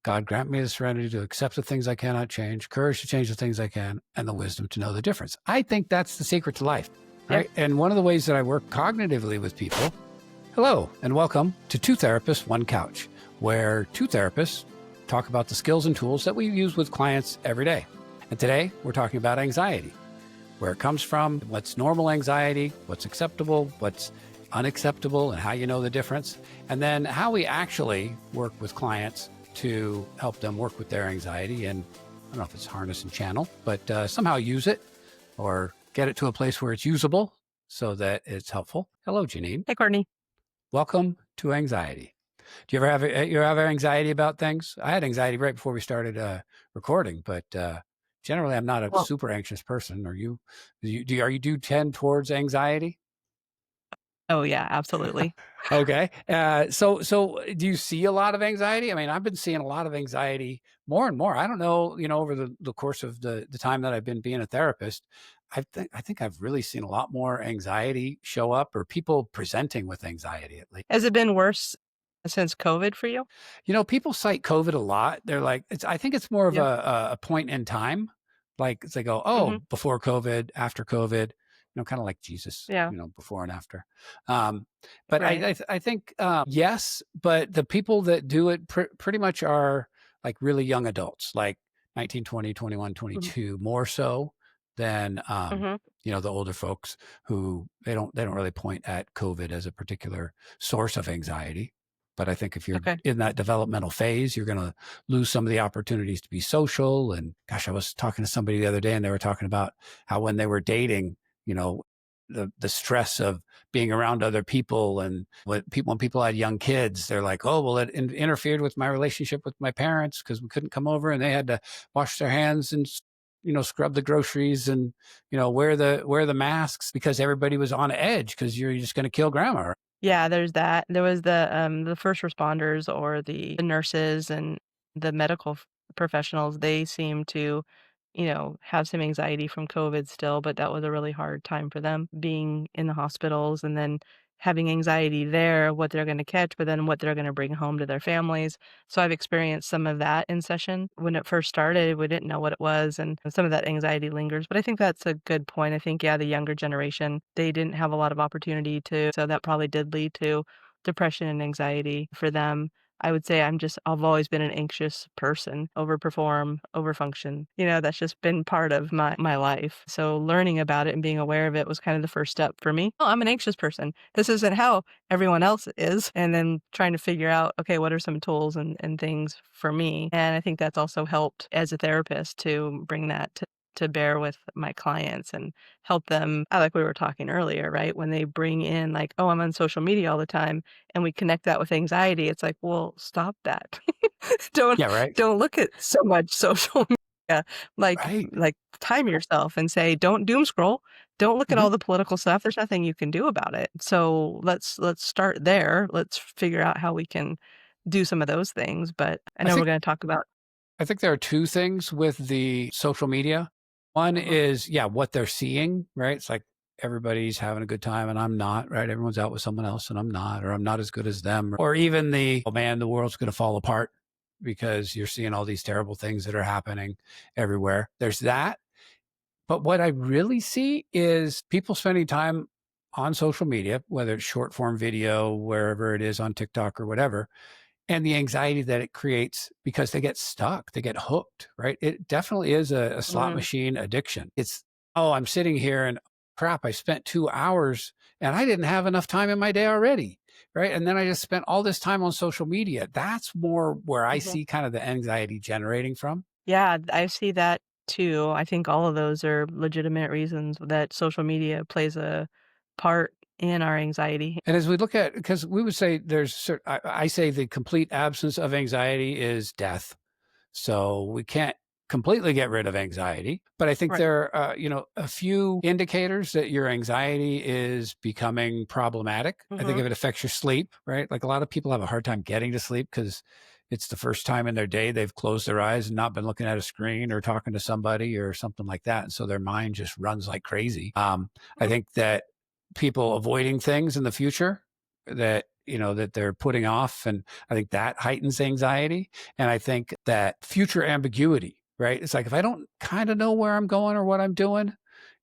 God grant me the serenity to accept the things I cannot change, courage to change the things I can, and the wisdom to know the difference. I think that's the secret to life, right? Yep. And one of the ways that I work cognitively with people, hello, and welcome to Two Therapists, One Couch, where two therapists talk about the skills and tools that we use with clients every day. And today we're talking about anxiety, where it comes from, what's normal anxiety, what's acceptable, what's unacceptable, and how you know the difference, and then how we actually work with clients to help them work with their anxiety and I don't know if it's harness and channel, but somehow use it or get it to a place where it's usable so that it's helpful. Hello, Janine. Hey, Courtney. Welcome to anxiety. Do you ever have anxiety about things? I had anxiety right before we started recording, but generally I'm not a super anxious person. Are you? Do you tend towards anxiety? Oh, yeah, absolutely. Okay. So do you see a lot of anxiety? I mean, I've been seeing a lot of anxiety more and more. I don't know, over the course of the time that I've been being a therapist, I think I've really seen a lot more anxiety show up or people presenting with anxiety at least. Has it been worse since COVID for you? People cite COVID a lot. They're like, I think it's more of Yeah. a point in time. Like they go, Mhm. before COVID, after COVID, kind of like Jesus, Yeah. before and after. But Right. I think, yes, but the people that do it pretty much are like really young adults, like 19, 20, 21, Mhm. 22, more so than, Mhm. the older folks who they don't really point at COVID as a particular source of anxiety. But I think if you're Okay. in that developmental phase, you're going to lose some of the opportunities to be social. And gosh, I was talking to somebody the other day and they were talking about how when they were dating, the stress of being around other people and when people had young kids, they're like, oh, well, it interfered with my relationship with my parents because we couldn't come over and they had to wash their hands and scrub the groceries and wear the masks because everybody was on edge because you're just going to kill grandma. Yeah, there's that. There was the first responders or the nurses and the medical professionals. They seem to, have some anxiety from COVID still, but that was a really hard time for them being in the hospitals and then having anxiety there, what they're going to catch, but then what they're going to bring home to their families. So I've experienced some of that in session. When it first started, we didn't know what it was, and some of that anxiety lingers. But I think that's a good point. I think, yeah, the younger generation, they didn't have a lot of opportunity to, so that probably did lead to depression and anxiety for them. I would say I've always been an anxious person, overperform, overfunction. That's just been part of my life. So learning about it and being aware of it was kind of the first step for me. Oh, I'm an anxious person. This isn't how everyone else is. And then trying to figure out, okay, what are some tools and things for me? And I think that's also helped as a therapist to bring that to bear with my clients and help them, like we were talking earlier, right? When they bring in like, oh, I'm on social media all the time and we connect that with anxiety, it's like, well, stop that. don't Yeah, right. don't look at so much social media. Right. Like time yourself and say, don't doom scroll. Don't look at Mhm. all the political stuff. There's nothing you can do about it. So let's start there. Let's figure out how we can do some of those things. But I I know we're think going to talk about. I think there are two things with the social media. One Mhm. is, what they're seeing, right? It's like everybody's having a good time and I'm not, right? Everyone's out with someone else and I'm not, or I'm not as good as them. Or even oh man, the world's going to fall apart because you're seeing all these terrible things that are happening everywhere. There's that. But what I really see is people spending time on social media, whether it's short form video, wherever it is on TikTok or whatever, and the anxiety that it creates because they get stuck, they get hooked, right? It definitely is a slot Mm, machine addiction. It's, oh, I'm sitting here and crap, I spent 2 hours and I didn't have enough time in my day already, right? And then I just spent all this time on social media. That's more where I mhm. see kind of the anxiety generating from. Yeah, I see that too. I think all of those are legitimate reasons that social media plays a part in our anxiety. And as we look at, because we would say I say the complete absence of anxiety is death. So we can't completely get rid of anxiety, but I think Right. there are, a few indicators that your anxiety is becoming problematic. I think Mhm. if it affects your sleep, right? Like a lot of people have a hard time getting to sleep because it's the first time in their day they've closed their eyes and not been looking at a screen or talking to somebody or something like that. And so their mind just runs like crazy. I think that people avoiding things in the future that, that they're putting off. And I think that heightens anxiety. And I think that future ambiguity, right? It's like, if I don't kind of know where I'm going or what I'm doing,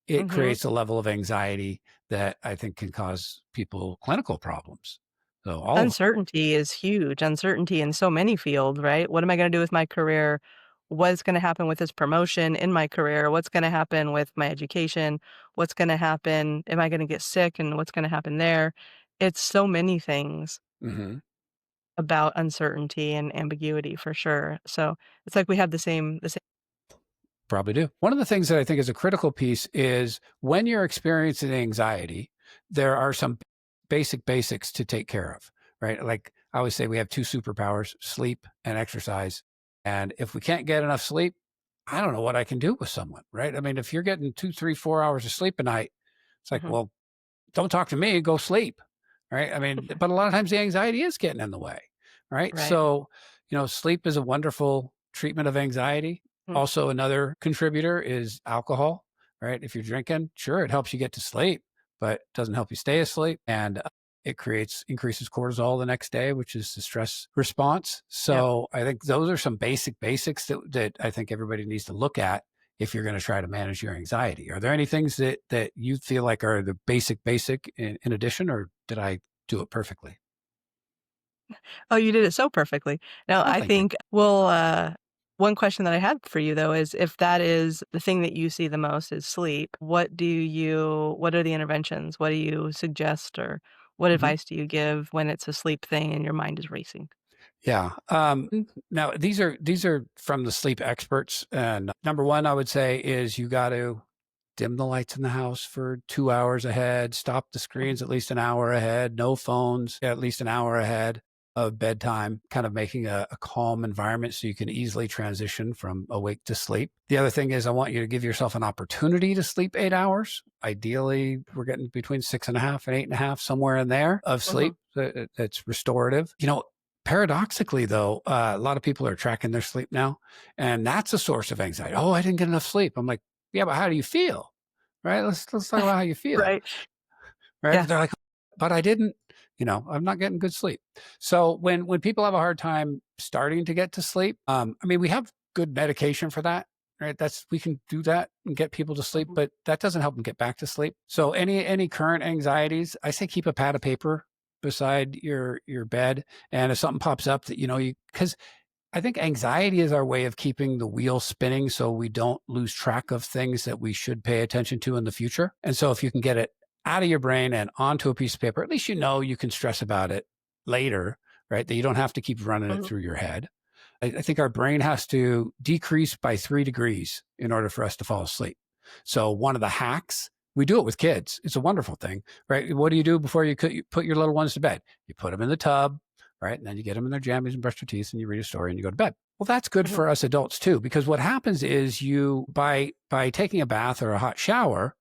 it Mhm. creates a level of anxiety that I think can cause people clinical problems. So all of Uncertainty is huge, uncertainty in so many fields, right? What am I gonna do with my career? What's gonna happen with this promotion in my career? What's gonna happen with my education? What's gonna happen? Am I gonna get sick, and what's gonna happen there? It's so many things Mhm. about uncertainty and ambiguity for sure. So, it's like we have the same. Probably do. One of the things that I think is a critical piece is when you're experiencing anxiety, there are some basics to take care of, right? Like I always say, we have two superpowers, sleep and exercise. And if we can't get enough sleep, I don't know what I can do with someone, right? I mean, if you're getting 2, 3, 4 hours of sleep a night, it's like, Mhm. well, don't talk to me, go sleep. Right. I mean, but a lot of times the anxiety is getting in the way. Right. Right. So, sleep is a wonderful treatment of anxiety. Mm. Also, another contributor is alcohol. Right. If you're drinking, sure, it helps you get to sleep, but it doesn't help you stay asleep. And it increases cortisol the next day, which is the stress response. Yep. So I think those are some basics that I think everybody needs to look at if you're going to try to manage your anxiety. Are there any things that you feel like are the basic in addition, or did I do it perfectly? Oh, you did it so perfectly. No, Oh, I thank you. think one question that I had for you though is if that is the thing that you see the most is sleep, what are the interventions? What do you suggest or what Mhm. advice do you give when it's a sleep thing and your mind is racing? Yeah. Now these are from the sleep experts, and number one, I would say is you got to dim the lights in the house for 2 hours ahead, stop the Mhm, screens at least an hour ahead, no phones at least an hour ahead of bedtime, kind of making a calm environment so you can easily transition from awake to sleep. The other thing is I want you to give yourself an opportunity to sleep 8 hours. Ideally, we're getting between 6.5 and 8.5, somewhere in there of mhm, sleep that's restorative. Paradoxically, though, a lot of people are tracking their sleep now, and that's a source of anxiety. Oh, I didn't get enough sleep. I'm like, yeah, but how do you feel? Right? Let's talk about how you feel. right. Right? Yeah. They're like, but I didn't. I'm not getting good sleep. So when people have a hard time starting to get to sleep, I mean, we have good medication for that. Right? We can do that and get people to sleep, Mhm, but that doesn't help them get back to sleep. So any current anxieties, I say keep a pad of paper beside your bed, and if something pops up that you because I think anxiety is our way of keeping the wheel spinning so we don't lose track of things that we should pay attention to in the future. And so if you can get it out of your brain and onto a piece of paper, at least you can stress about it later, right? That you don't have to keep running it mhm, through your head. I think our brain has to decrease by 3 degrees in order for us to fall asleep. So one of the hacks, we do it with kids. It's a wonderful thing, right? What do you do before you put your little ones to bed? You put them in the tub, right? And then you get them in their jammies and brush their teeth and you read a story and you go to bed. Well, that's good mhm, for us adults too, because what happens is by taking a bath or a hot shower,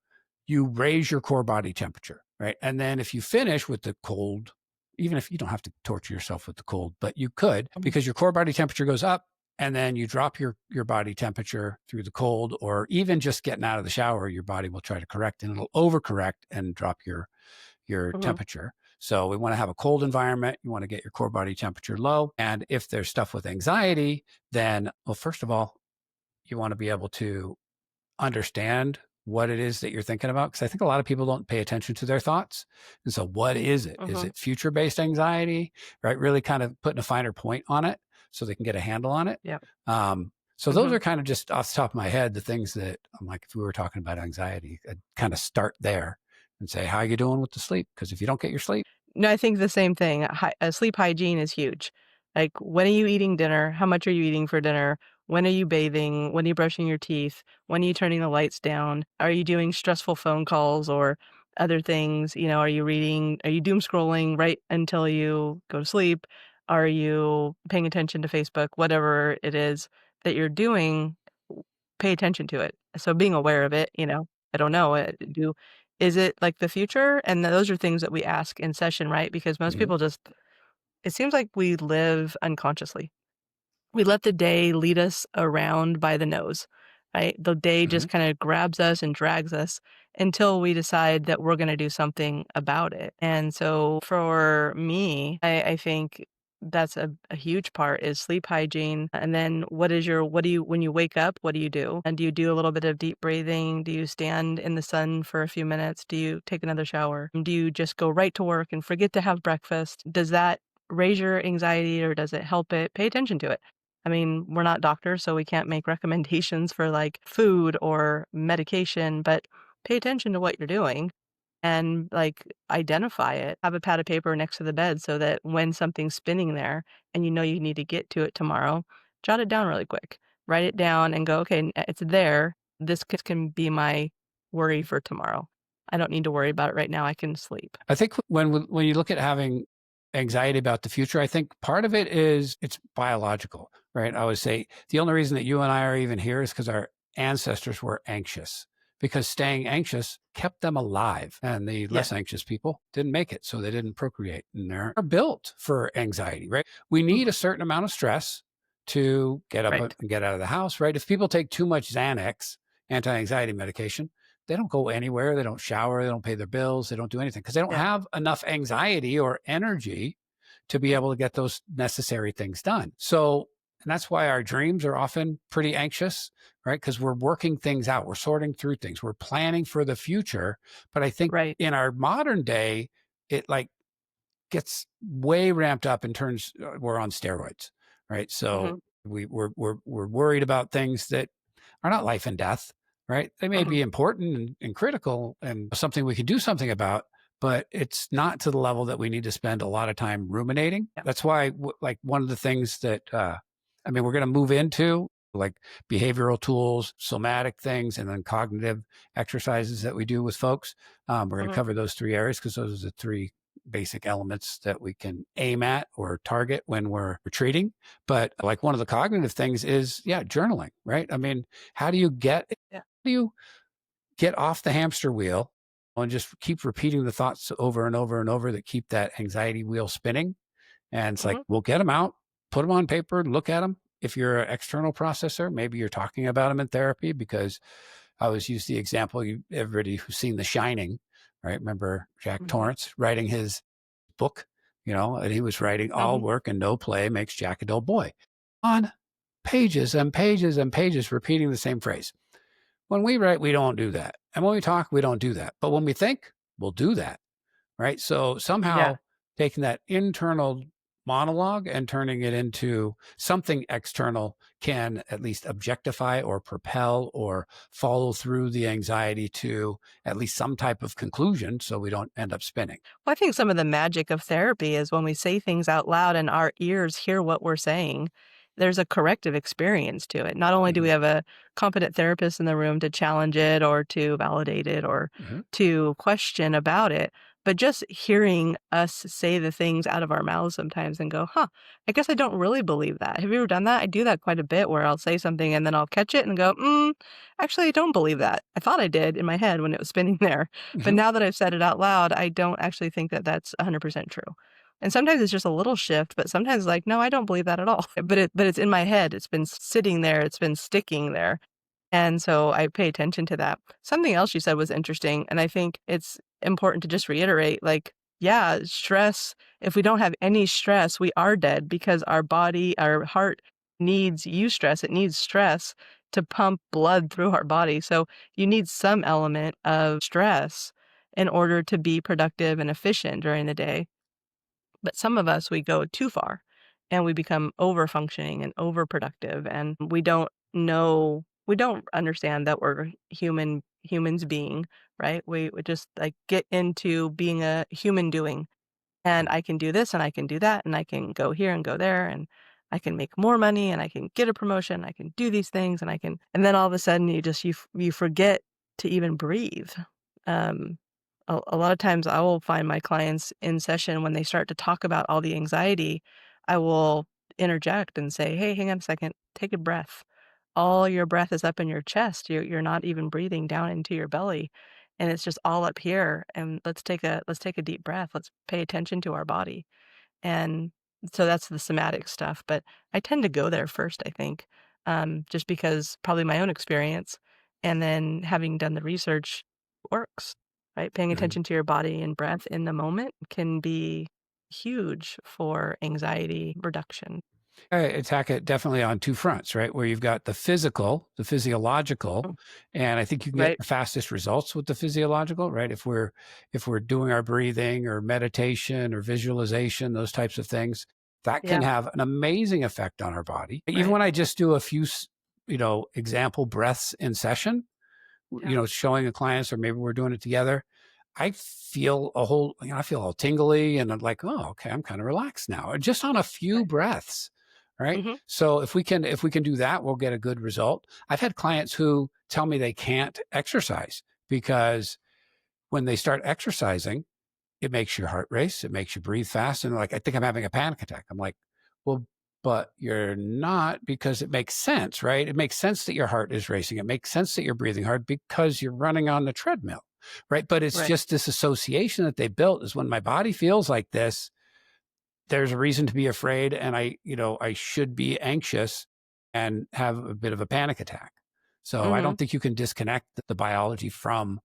you raise your core body temperature, right? And then if you finish with the cold, even if you don't have to torture yourself with the cold, but you could, mhm, because your core body temperature goes up and then you drop your body temperature through the cold, or even just getting out of the shower, your body will try to correct and it'll overcorrect and drop your mhm, temperature. So we want to have a cold environment. You want to get your core body temperature low. And if there's stuff with anxiety, then, well, first of all, you want to be able to understand what it is that you're thinking about. Cause I think a lot of people don't pay attention to their thoughts. And so what is it? Is mhm. it future based anxiety, right? Really kind of putting a finer point on it so they can get a handle on it. Yep. So those Mhm. are kind of just off the top of my head, the things that I'm like, if we were talking about anxiety, I'd kind of start there and say, how are you doing with the sleep? Because if you don't get your sleep, No, I think the same thing. Sleep hygiene is huge. Like, when are you eating dinner? How much are you eating for dinner? When are you bathing? When are you brushing your teeth? When are you turning the lights down? Are you doing stressful phone calls or other things? Are you doom scrolling right until you go to sleep? Are you paying attention to Facebook? Whatever it is that you're doing, pay attention to it. So being aware of it, I don't know, is it like the future? And those are things that we ask in session, right? Because most Mhm. people just it seems like we live unconsciously. We let the day lead us around by the nose. right? The day Hmm. just kind of grabs us and drags us until we decide that we're going to do something about it. And so for me, I think that's a huge part is sleep hygiene. And then what do you, when you wake up, what do you do? And do you do a little bit of deep breathing? Do you stand in the sun for a few minutes? Do you take another shower? Do you just go right to work and forget to have breakfast? Does that raise your anxiety or does it help it? Pay attention to it. I mean, we're not doctors, so we can't make recommendations for like food or medication, but pay attention to what you're doing and like identify it. Have a pad of paper next to the bed so that when something's spinning there and you know you need to get to it tomorrow, jot it down really quick. Write it down and go, okay, it's there. Can be my worry for tomorrow. I don't need to worry about it right now. I can sleep. I think when you look at having anxiety about the future, I think part of it is it's biological, right? I would say the only reason that you and I are even here is because our ancestors were anxious, because staying anxious kept them alive, and the Yeah. less anxious people didn't make it, so they didn't procreate, and they're built for anxiety, right? We Mhm. need a certain amount of stress to get up Right. and get out of the house, right? If people take too much Xanax, anti-anxiety medication, they don't go anywhere. They don't shower. They don't pay their bills. They don't do anything because they don't Yeah. have enough anxiety or energy to be Right. able to get those necessary things done. So, and that's why our dreams are often pretty anxious, right? Because we're working things out. We're sorting through things. We're planning for the future. But I think Right. in our modern day, it like gets way ramped up and turns, we're on steroids, right? So Hmm. we're worried about things that are not life and death, right? They may Hmm. be important and critical and something we could do something about, but it's not to the level that we need to spend a lot of time ruminating. Yeah. That's why, like, one of the things that, I mean, we're going to move into like behavioral tools, somatic things, and then cognitive exercises that we do with folks. We're going to Hmm. cover those three areas because those are the three basic elements that we can aim at or target when we're retreating. But like one of the cognitive things is, yeah, journaling, right? I mean, how Yeah. do you get off the hamster wheel and just keep repeating the thoughts over and over and over that keep that anxiety wheel spinning? And it's like, Hmm. we'll get them out, put them on paper, look at them. If you're an external processor, maybe you're talking about them in therapy, because I always use the example, everybody who's seen The Shining, right? Remember Jack Hmm. Torrance writing his book, and he was writing, all Hmm. work and no play makes Jack a dull boy, on pages and pages and pages, repeating the same phrase. When we write, we don't do that. And when we talk, we don't do that. But when we think, we'll do that, right? So Yeah. somehow taking that internal monologue and turning it into something external can at least objectify or propel or follow through the anxiety to at least some type of conclusion so we don't end up spinning. Well, I think some of the magic of therapy is when we say things out loud and our ears hear what we're saying, there's a corrective experience to it. Not only do we Mhm. have a competent therapist in the room to challenge it or to validate it or Mhm. to question about it, but just hearing us say the things out of our mouths sometimes and go, huh, I guess I don't really believe that. Have you ever done that? I do that quite a bit where I'll say something and then I'll catch it and go, actually, I don't believe that. I thought I did in my head when it was spinning there. But Mhm. now that I've said it out loud, I don't actually think that that's 100% true. And sometimes it's just a little shift, but sometimes like, no, I don't believe that at all. But it's in my head. It's been sitting there. It's been sticking there. And so I pay attention to that. Something else you said was interesting, and I think it's important to just reiterate, like, yeah, stress, if we don't have any stress, we are dead because our body, our heart needs eustress. It needs stress to pump blood through our body. So you need some element of stress in order to be productive and efficient during the day. But some of us, we go too far and we become over functioning and overproductive and we don't understand that we're humans being, right? We just like get into being a human doing and I can do this and I can do that and I can go here and go there and I can make more money and I can get a promotion, I can do these things and I can and then all of a sudden you forget to even breathe. Um a lot of times I will find my clients in session when they start to talk about all the anxiety, I will interject and say, "Hey, hang on a second. Take a breath. All your breath is up in your chest. You're not even breathing down into your belly, and it's just all up here. And let's take a deep breath. Let's pay attention to our body." And so that's the somatic stuff, but I tend to go there first, I think. just because probably my own experience, and then having done the research works, right? Paying Mhm. attention to your body and breath in the moment can be huge for anxiety reduction. I attack it definitely on two fronts, right? Where you've got the physical, the physiological, Mm, and I think you can get right? the fastest results with the physiological, right? If we're doing our breathing or meditation or visualization, those types of things, that can Yeah, have an amazing effect on our body. Even right. when I just do a few, example breaths in session, Yeah. showing the clients, or maybe we're doing it together, I feel I feel all tingly and I'm like, oh, okay, I'm kind of relaxed now, just on a few Right. breaths. Right. Mhm. So if we can do that, we'll get a good result. I've had clients who tell me they can't exercise because when they start exercising, it makes your heart race, it makes you breathe fast. And like, I think I'm having a panic attack. I'm like, well, but you're not, because it makes sense, right? It makes sense that your heart is racing. It makes sense that you're breathing hard because you're running on the treadmill, right? But it's Right. just this association that they built is when my body feels like this, there's a reason to be afraid. And I should be anxious and have a bit of a panic attack. So I don't Mhm. think you can disconnect the biology from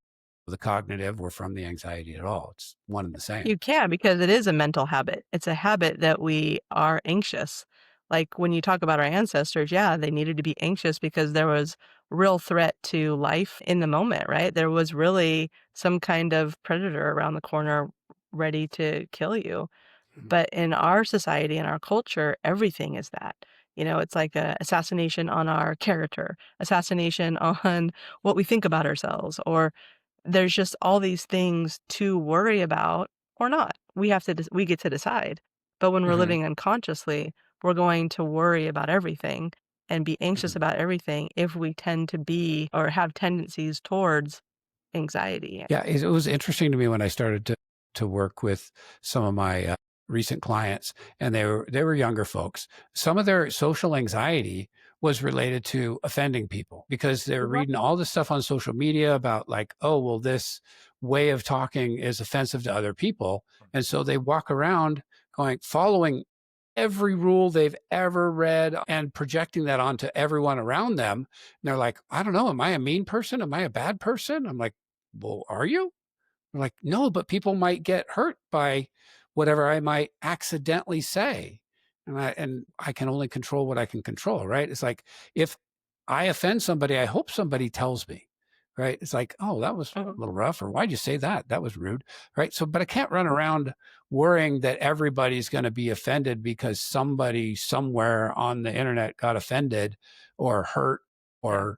the cognitive or from the anxiety at all. It's one and the same. You can because it is a mental habit. It's a habit that we are anxious. Like when you talk about our ancestors, yeah, they needed to be anxious because there was real threat to life in the moment, right? There was really some kind of predator around the corner ready to kill you. Mhm. But in our society, in our culture, everything is that. It's like a assassination on our character, assassination on what we think about ourselves, or there's just all these things to worry about or not. We get to decide. But when we're Mhm. living unconsciously, we're going to worry about everything and be anxious Mhm. about everything if we tend to be or have tendencies towards anxiety. Yeah, it was interesting to me when I started to work with some of my recent clients, and they were younger folks. Some of their social anxiety was related to offending people because they're reading Right. all this stuff on social media about like, oh, well, this way of talking is offensive to other people, and so they walk around going following every rule they've ever read and projecting that onto everyone around them. And they're like, I don't know, am I a mean person? Am I a bad person? I'm like, well, are you? I'm like, no, but people might get hurt by whatever I might accidentally say. And I can only control what I can control, right? It's like if I offend somebody, I hope somebody tells me, right? It's like, oh, that was Mhm. a little rough, or why'd you say that? That was rude, right? So, but I can't run around worrying that everybody's going to be offended because somebody somewhere on the internet got offended or hurt Yeah, or,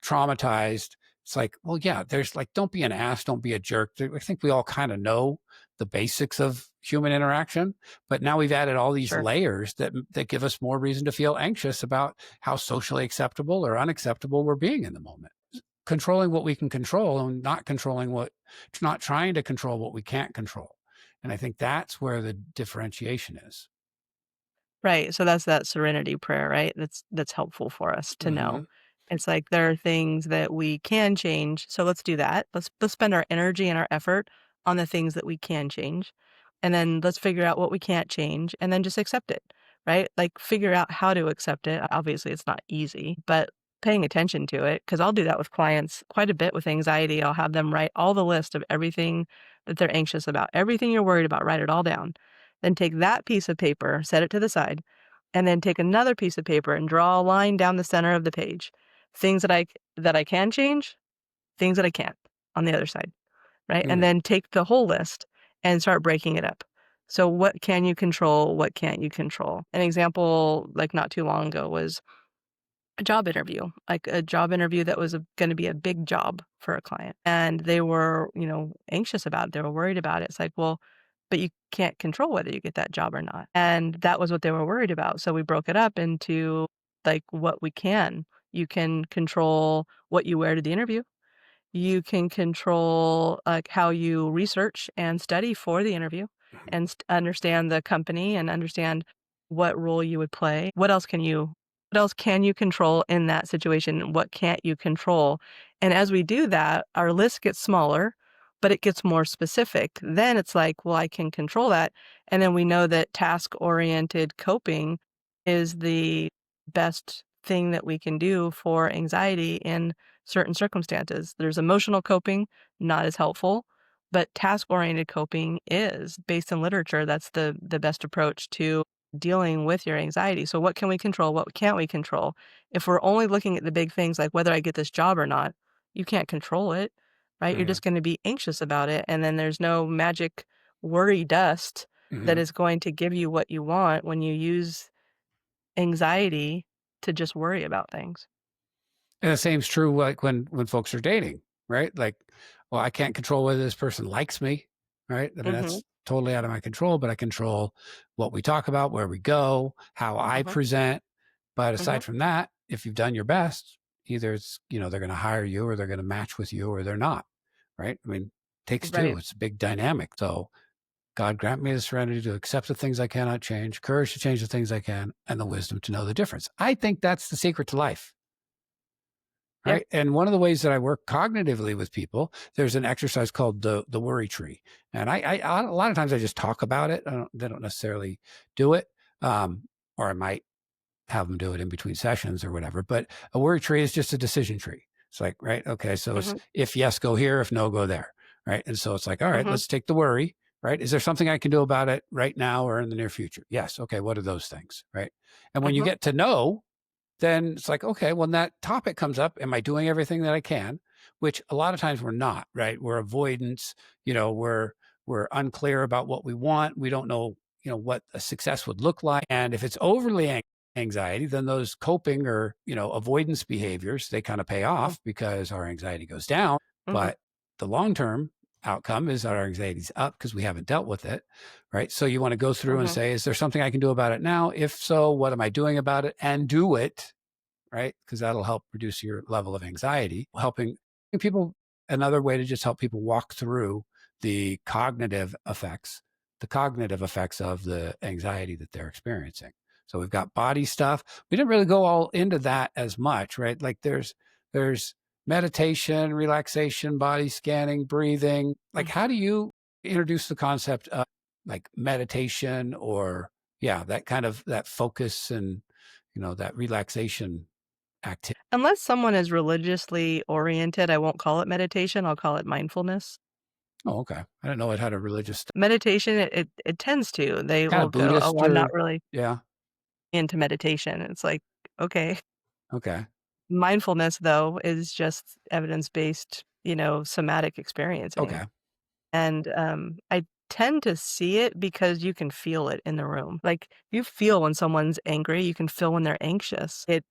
traumatized. It's like, well, yeah, there's like, don't be an ass, don't be a jerk. I think we all kind of know the basics of human interaction, but now we've added all these sure. layers that give us more reason to feel anxious about how socially acceptable or unacceptable we're being in the moment. Controlling what we can control and not trying to control what we can't control. And I think that's where the differentiation is. Right, so that's that serenity prayer, right? That's helpful for us to know. Hmm. It's like there are things that we can change, so let's do that. Let's spend our energy and our effort on the things that we can change, and then let's figure out what we can't change, and then just accept it, right? Like, figure out how to accept it. Obviously, it's not easy, but paying attention to it, because 'cause I'll do that with clients quite a bit with anxiety. I'll have them write all the list of everything that they're anxious about, everything you're worried about, write it all down. Then take that piece of paper, set it to the side, and then take another piece of paper and draw a line down the center of the page. Things that I can change, things that I can't on the other side, right? And Yeah. then take the whole list and start breaking it up. So what can you control? What can't you control? An example, like not too long ago, was a job interview, like a job interview that was gonna be a big job for a client, and they were, anxious about it, they were worried about it. It's like, well, but you can't control whether you get that job or not, and that was what they were worried about, so we broke it up into, like, what we can. You can control what you wear to the interview. You can control, like, how you research and study for the interview and understand the company and understand what role you would play. What else can you control in that situation? What can't you control? And as we do that, our list gets smaller, but it gets more specific. Then it's like, well, I can control that. And then we know that task-oriented coping is the best thing that we can do for anxiety in certain circumstances. There's emotional coping, not as helpful, but task-oriented coping is. Based in literature, that's the best approach to dealing with your anxiety. So what can we control? What can't we control? If we're only looking at the big things like whether I get this job or not, you can't control it, right? You're Mhm. just going to be anxious about it. And then there's no magic worry dust that Mhm. is going to give you what you want when you use anxiety to just worry about things. And the same's true like when folks are dating, right? Like, well, I can't control whether this person likes me, right? I mean, Mhm, that's totally out of my control, but I control what we talk about, where we go, how I mhm, present. But mhm. aside from that, if you've done your best, either it's, they're going to hire you or they're going to match with you or they're not, right? I mean, takes two. Right. It's a big dynamic. So God grant me the serenity to accept the things I cannot change, courage to change the things I can, and the wisdom to know the difference. I think that's the secret to life. Yeah. Right. And one of the ways that I work cognitively with people, there's an exercise called the worry tree. And a lot of times I just talk about it. They don't necessarily do it. Or I might have them do it in between sessions or whatever. But a worry tree is just a decision tree. It's like, right. Okay. So it's Mhm, if yes, go here, if no, go there. Right. And so it's like, all right, mhm, let's take the worry. Right. Is there something I can do about it right now or in the near future? Yes. Okay. What are those things? Right. And when you mhm, get to know, then it's like, okay, when that topic comes up, am I doing everything that I can? Which a lot of times we're not, right? We're avoidance, we're unclear about what we want. We don't know, what a success would look like. And if it's overly anxiety, then those coping or, avoidance behaviors, they kind of pay mhm, off because our anxiety goes down. mhm, But the long-term outcome is that our anxiety's up because we haven't dealt with it, right? So you want to go through and mhm, say, is there something I can do about it now? If so, what am I doing about it? And do it, right? Because that'll help reduce your level of anxiety. Helping people, another way to just help people walk through the cognitive effects of the anxiety that they're experiencing. So we've got body stuff. We didn't really go all into that as much, right? Like there's meditation, relaxation, body scanning, breathing. Like mhm. how do you introduce the concept of like meditation or yeah, that kind of that focus and that relaxation activity. Unless someone is religiously oriented, I won't call it meditation, I'll call it mindfulness. Oh, okay. I didn't know it had a religious Meditation, it tends to. They kind will of go, "Oh, Buddhist I'm or not really yeah. into meditation." It's like, okay. Okay. Mindfulness, though, is just evidence-based, somatic experiencing. Okay. And, I tend to see it because you can feel it in the room. Like, you feel when someone's angry, you can feel when they're anxious. It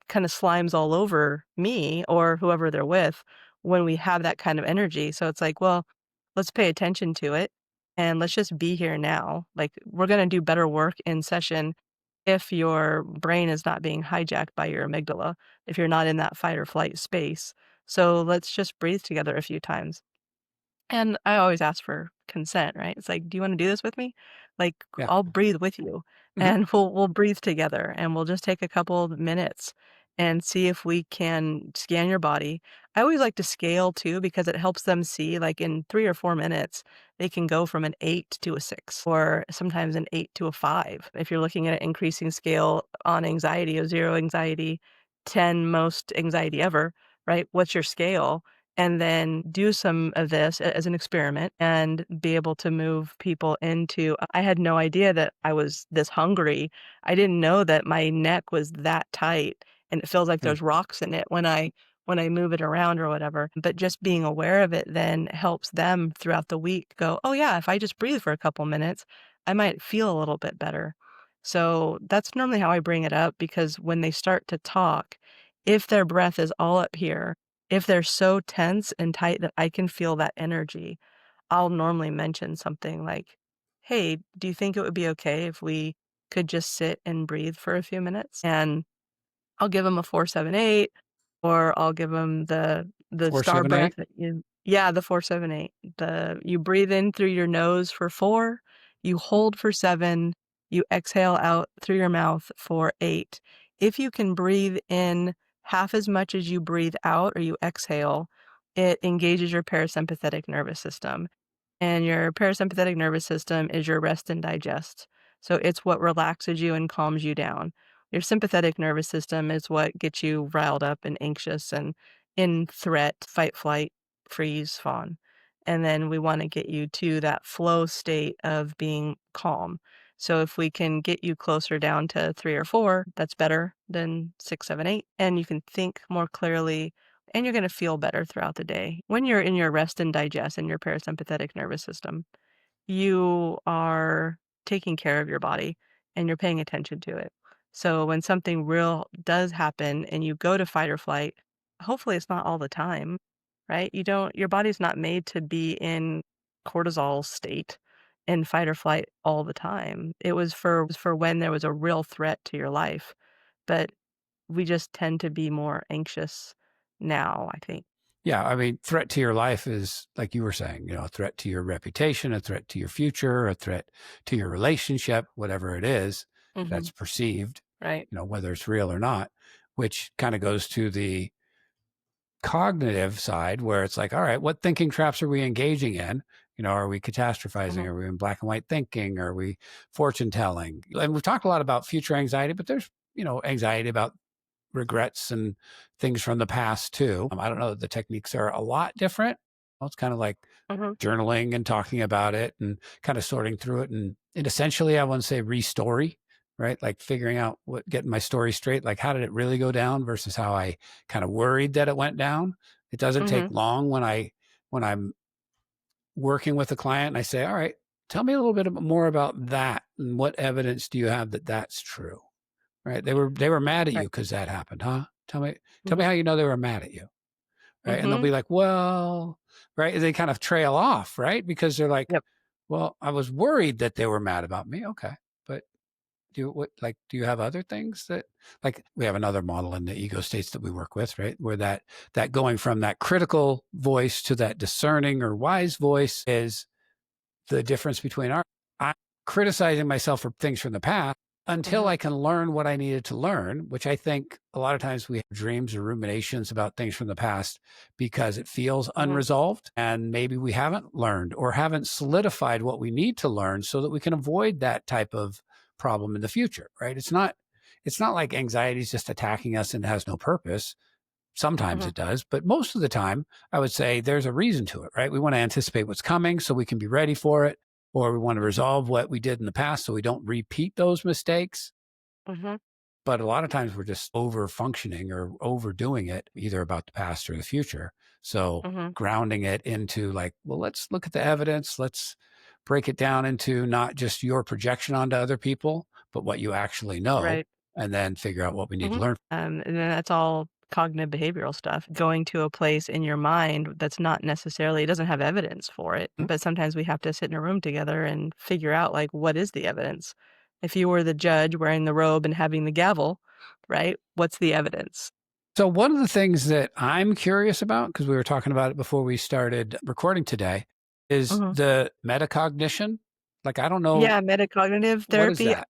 kinda slimes all over me or whoever they're with when we have that kind of energy. So it's like, well, let's pay attention to it, and let's just be here now. Like, we're gonna do better work in session if your brain is not being hijacked by your amygdala, if you're not in that fight or flight space. So let's just breathe together a few times. And I always ask for consent, right? It's like, "Do you wanna do this with me?" Like, Yeah. I'll breathe with you, Mhm. and we'll breathe together, and we'll just take a couple of minutes and see if we can scan your body. I always like to scale too because it helps them see, like, in 3 or 4 minutes, they can go from an 8 to a 6 or sometimes an 8 to a 5. If you're looking at an increasing scale on anxiety, of 0 anxiety, 10 most anxiety ever, right? What's your scale? And then do some of this as an experiment and be able to move people into I had no idea that I was this hungry. I didn't know that my neck was that tight and it feels like Mm. there's rocks in it when I move it around or whatever. But just being aware of it then helps them throughout the week go, "Oh yeah, if I just breathe for a couple minutes, I might feel a little bit better." So that's normally how I bring it up because when they start to talk, if their breath is all up here, if they're so tense and tight that I can feel that energy, I'll normally mention something like, "Hey, do you think it would be okay if we could just sit and breathe for a few minutes?" And I'll give them a 4-7-8, or I'll give them the Four, star seven, breath eight. that you yeah, the 4-7-8. You breathe in through your nose for 4, you hold for 7, you exhale out through your mouth for 8. If you can breathe in half as much as you breathe out or you exhale, it engages your parasympathetic nervous system, and your parasympathetic nervous system is your rest and digest. So it's what relaxes you and calms you down. Your sympathetic nervous system is what gets you riled up and anxious and in threat, fight, flight, freeze, fawn. And then we want to get you to that flow state of being calm. So if we can get you closer down to 3 or 4, that's better than 6, 7, 8. And you can think more clearly and you're going to feel better throughout the day. When you're in your rest and digest in your parasympathetic nervous system, you are taking care of your body and you're paying attention to it. So when something real does happen and you go to fight or flight, hopefully it's not all the time, right? Your body's not made to be in cortisol state in fight or flight all the time. It was for when there was a real threat to your life. But we just tend to be more anxious now, I think. Yeah, I mean, threat to your life is like you were saying, a threat to your reputation, a threat to your future, a threat to your relationship, whatever it is Mhm. that's perceived, Right. whether it's real or not, which kind of goes to the cognitive side where it's like, all right, what thinking traps are we engaging in? Are we catastrophizing? Mhm. Are we in black and white thinking? Are we fortune telling? And we've talked a lot about future anxiety, but there's, anxiety about regrets and things from the past too. I don't know. The techniques are a lot different. Well, it's kind of like Mhm. journaling and talking about it and kind of sorting through it. And essentially, I want to say restory, right? Like figuring out getting my story straight. Like, how did it really go down versus how I kind of worried that it went down. It doesn't take Mhm. long when I'm working with a client and I say, all right, tell me a little bit more about that. And what evidence do you have that that's true? Right. They were mad at you Right. because that happened, huh? Tell me Mhm. how you know they were mad at you. Right. And they'll Mhm. be like, well, right. And they kind of trail off, right? Because they're like, Yep. well, I was worried that they were mad about me. Okay. But do you have other things that, like, we have another model in the ego states that we work with, right? Where that going from that critical voice to that discerning or wise voice is the difference between I'm criticizing myself for things from the past until Mhm. I can learn what I needed to learn, which I think a lot of times we have dreams or ruminations about things from the past because it feels Mhm. unresolved and maybe we haven't learned or haven't solidified what we need to learn so that we can avoid that type of problem in the future, right? It's not like anxiety is just attacking us and has no purpose. Sometimes Mhm. it does, but most of the time, I would say there's a reason to it, right? We want to anticipate what's coming so we can be ready for it, or we want to resolve what we did in the past so we don't repeat those mistakes. Mhm. But a lot of times we're just over functioning or overdoing it, either about the past or the future. So Mhm. grounding it into like, well, let's look at the evidence. Let's break it down into not just your projection onto other people, but what you actually know, Right. and then figure out what we need to Mhm. learn. And then that's all cognitive behavioral stuff, going to a place in your mind that's not necessarily it doesn't have evidence for it, but sometimes we have to sit in a room together and figure out, like, what is the evidence? If you were the judge wearing the robe and having the gavel, right, what's the evidence? So one of the things that I'm curious about, because we were talking about it before we started recording today, is Mhm. the metacognition. Like, I don't know, Yeah, metacognitive what is therapy, that?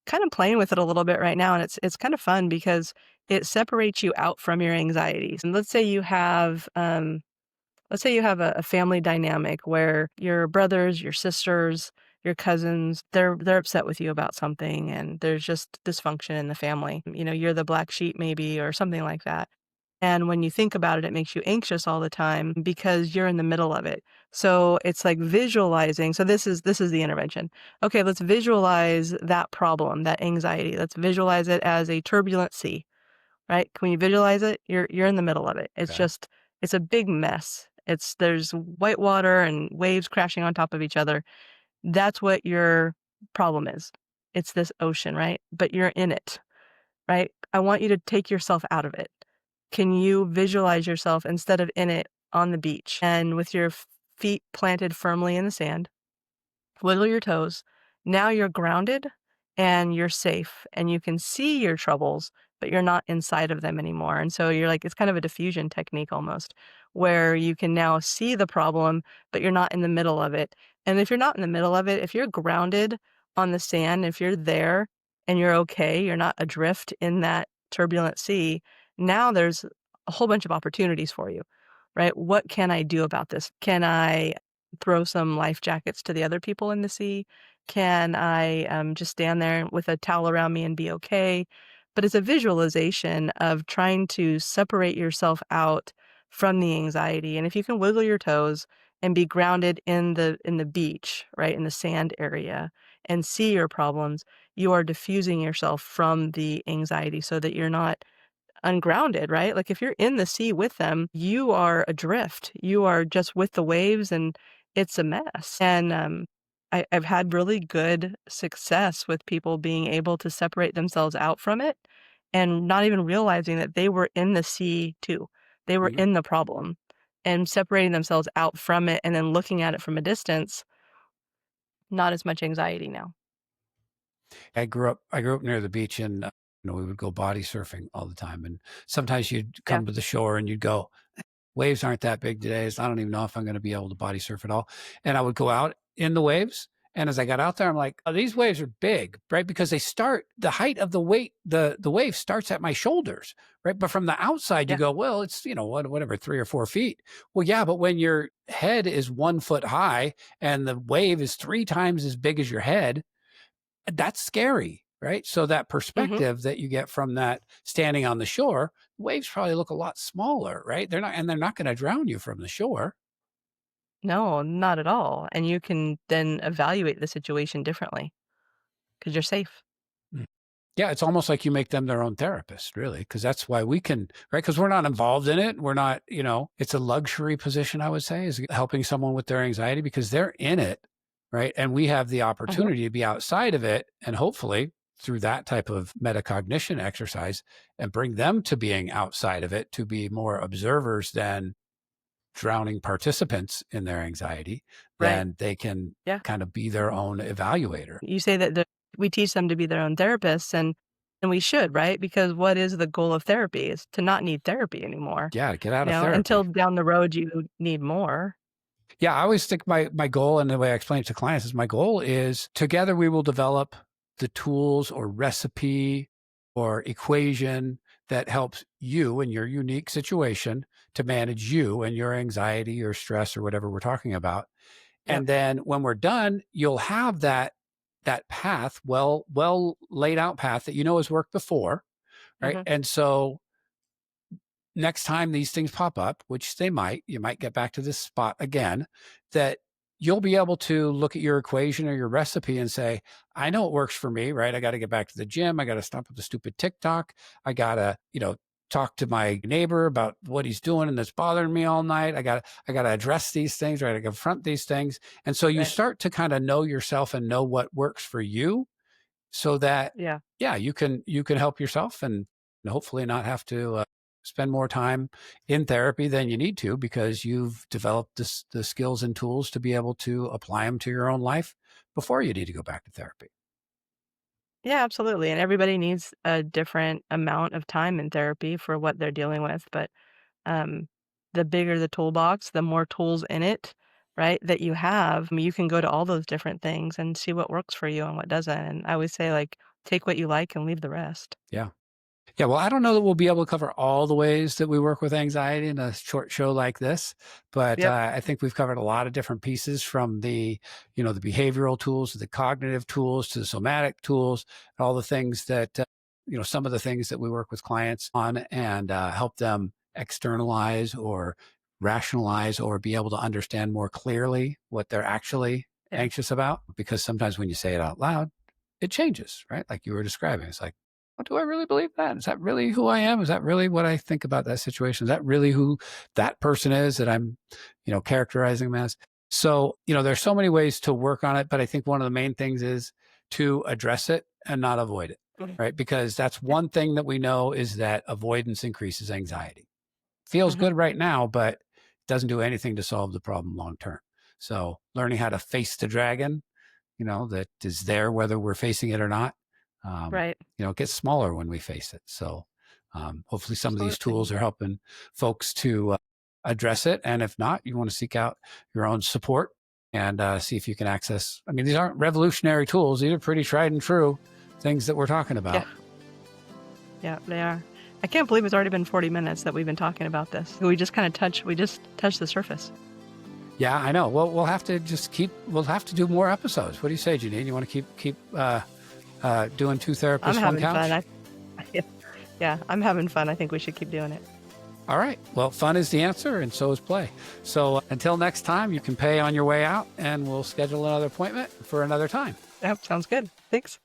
kind of playing with it a little bit right now, and it's kind of fun because it separates you out from your anxieties. And let's say you have a family dynamic where your brothers, your sisters, your cousins, they're upset with you about something and there's just dysfunction in the family. You're the black sheep maybe or something like that. And when you think about it, it makes you anxious all the time because you're in the middle of it. So it's like visualizing. So this is the intervention. Okay, let's visualize that problem, that anxiety. Let's visualize it as a turbulent sea, right? When you visualize it, you're in the middle of it. Okay. It's a big mess. There's white water and waves crashing on top of each other. That's what your problem is. It's this ocean, right? But you're in it, right? I want you to take yourself out of it. Can you visualize yourself instead of in it on the beach and with your feet planted firmly in the sand? Wiggle your toes. Now you're grounded and you're safe and you can see your troubles, but you're not inside of them anymore. And so you're like, it's kind of a diffusion technique almost, where you can now see the problem, but you're not in the middle of it. And if you're not in the middle of it, if you're grounded on the sand, if you're there and you're okay, you're not adrift in that turbulent sea, now there's a whole bunch of opportunities for you, right? What can I do about this? Can I throw some life jackets to the other people in the sea? Can I just stand there with a towel around me and be okay? but it's a visualization of trying to separate yourself out from the anxiety. And if you can wiggle your toes and be grounded in the beach, right, in the sand area, and see your problems, you are diffusing yourself from the anxiety so that you're not ungrounded, right? Like if you're in the sea with them, you are adrift. You are just with the waves and it's a mess. And I've had really good success with people being able to separate themselves out from it and not even realizing that they were in the sea too. They were Mhm. in the problem and separating themselves out from it and then looking at it from a distance, not as much anxiety now. I grew up near the beach, and we would go body surfing all the time. And sometimes you'd Yeah. come to the shore and you'd go, waves aren't that big today. So I don't even know if I'm going to be able to body surf at all. And I would go out in the waves. And as I got out there, I'm like, oh, these waves are big, right? Because the height of the wave starts at my shoulders, right? But from the outside, you Yeah. go, well, it's, whatever, 3 or 4 feet. Well, yeah, but when your head is 1 foot high and the wave is 3 times as big as your head, that's scary, right? So that Hmm. perspective that you get from that standing on the shore, waves probably look a lot smaller, right? They're not going to drown you from the shore. No, not at all. And you can then evaluate the situation differently because you're safe. Mm. Yeah, it's almost like you make them their own therapist, really, because that's why we can, right? Because we're not involved in it. We're not, it's a luxury position, I would say, is helping someone with their anxiety because they're in it, right? And we have the Hmm. opportunity to be outside of it and hopefully through that type of metacognition exercise and bring them to being outside of it to be more observers than drowning participants in their anxiety, Right. then they can Yeah. kind of be their own evaluator. You say that we teach them to be their own therapists, and we should, right? Because what is the goal of therapy is to not need therapy anymore, Yeah, get out of until therapy. down the road you need more. Yeah, I always think my goal, and the way I explain it to clients is my goal is together we will develop the tools or recipe or equation that helps you in your unique situation to manage you and your anxiety or stress or whatever we're talking about. Yep. And then when we're done, you'll have that path, well laid out path that has worked before, right? Mhm. And so next time these things pop up, which you might get back to this spot again, that you'll be able to look at your equation or your recipe and say, I know it works for me, right? I got to get back to the gym. I got to stop with the stupid TikTok. I got to, talk to my neighbor about what he's doing and that's bothering me all night. I got to address these things, right? I confront these things. And so you Right. start to kind of know yourself and know what works for you so that Yeah. yeah, you can help yourself and hopefully not have to spend more time in therapy than you need to because you've developed the skills and tools to be able to apply them to your own life before you need to go back to therapy. Yeah, absolutely, and everybody needs a different amount of time in therapy for what they're dealing with, but, um, the bigger the toolbox, the more tools in it, right, that you have, you can go to all those different things and see what works for you and what doesn't, and I always say, like, take what you like and leave the rest. Yeah. Yeah, well, I don't know that we'll be able to cover all the ways that we work with anxiety in a short show like this, but Yep. I think we've covered a lot of different pieces from the behavioral tools to the cognitive tools to the somatic tools, all the things that, some of the things that we work with clients on and help them externalize or rationalize or be able to understand more clearly what they're actually Yeah. anxious about. Because sometimes when you say it out loud, it changes, right? Like you were describing. It's like, well, do I really believe that? Is that really who I am? Is that really what I think about that situation? Is that really who that person is that I'm, characterizing them as? So, there's so many ways to work on it, but I think one of the main things is to address it and not avoid it, Mhm. right? Because that's Yeah. one thing that we know is that avoidance increases anxiety. Feels Mhm. good right now, but doesn't do anything to solve the problem long term. So, learning how to face the dragon that is there whether we're facing it or not. Right. It gets smaller when we face it. So hopefully some of these tools Absolutely. are helping folks to address it. And if not, you want to seek out your own support and see if you can access. I mean, these aren't revolutionary tools. These are pretty tried and true things that we're talking Yeah. about. Yeah, they are. I can't believe it's already been 40 minutes that we've been talking about this. We just touched the surface. Yeah, I know. Well, we'll have to do more episodes. What do you say, Janine? You want to keep doing Two I'm Therapists, One having fun. Couch? I Yeah, I'm having fun. I think we should keep doing it. All right. Well, fun is the answer, and so is play. So until next time, you can pay on your way out, and we'll schedule another appointment for another time. Yep, sounds good. Thanks.